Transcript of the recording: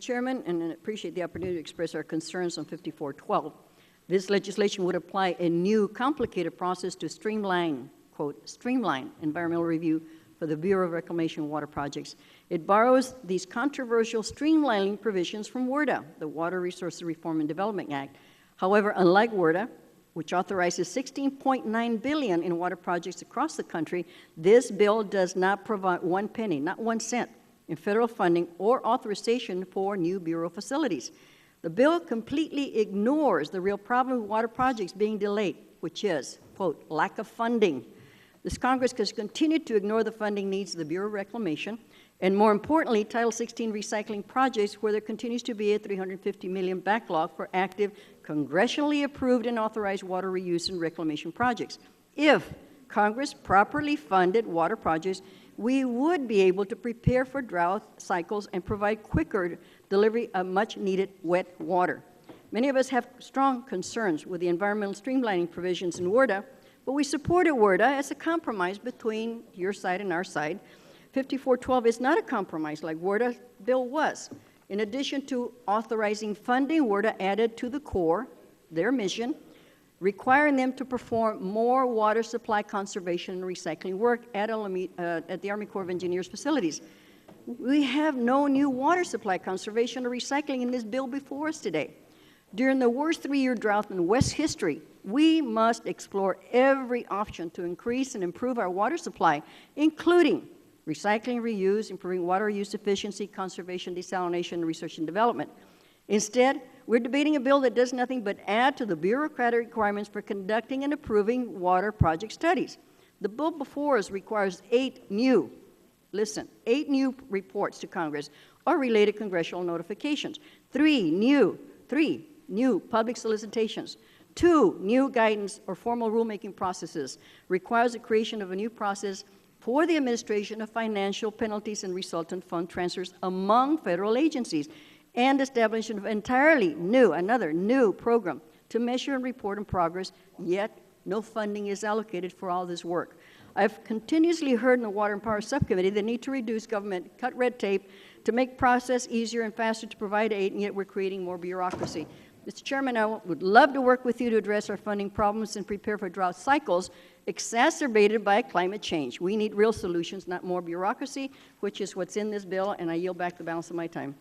Chairman, and I appreciate the opportunity to express our concerns on 5412. This legislation would apply a new complicated process to streamline, quote, streamline environmental review for the Bureau of Reclamation water projects. It borrows these controversial streamlining provisions from WRDA, the Water Resources Reform and Development Act. However, unlike WRDA, which authorizes $16.9 billion in water projects across the country, this bill does not provide one penny, not 1 cent, in federal funding or authorization for new Bureau facilities. The bill completely ignores the real problem with water projects being delayed, which is, quote, lack of funding. This Congress has continued to ignore the funding needs of the Bureau of Reclamation, and more importantly, Title 16 recycling projects, where there continues to be a $350 million backlog for active, congressionally approved and authorized water reuse and reclamation projects. If Congress properly funded water projects, we would be able to prepare for drought cycles and provide quicker delivery of much-needed wet water. Many of us have strong concerns with the environmental streamlining provisions in WRDA, but we supported WRDA as a compromise between your side and our side. 5412 is not a compromise like WRDA bill was. In addition to authorizing funding, WRDA added to the Corps their mission, requiring them to perform more water supply conservation and recycling work at the Army Corps of Engineers facilities. We have no new water supply conservation or recycling in this bill before us today. During the worst 3-year drought in West history, we must explore every option to increase and improve our water supply, including recycling, reuse, improving water use efficiency, conservation, desalination, and research and development. Instead, we're debating a bill that does nothing but add to the bureaucratic requirements for conducting and approving water project studies. The bill before us requires 8 new reports to Congress or related congressional notifications, 3 new public solicitations, 2 new guidance or formal rulemaking processes, requires the creation of a new process for the administration of financial penalties and resultant fund transfers among federal agencies, and establishment of another new program to measure and report on progress, yet no funding is allocated for all this work. I've continuously heard in the Water and Power Subcommittee the need to reduce government, cut red tape, to make process easier and faster to provide aid, and yet we're creating more bureaucracy. Mr. Chairman, I would love to work with you to address our funding problems and prepare for drought cycles exacerbated by climate change. We need real solutions, not more bureaucracy, which is what's in this bill, and I yield back the balance of my time.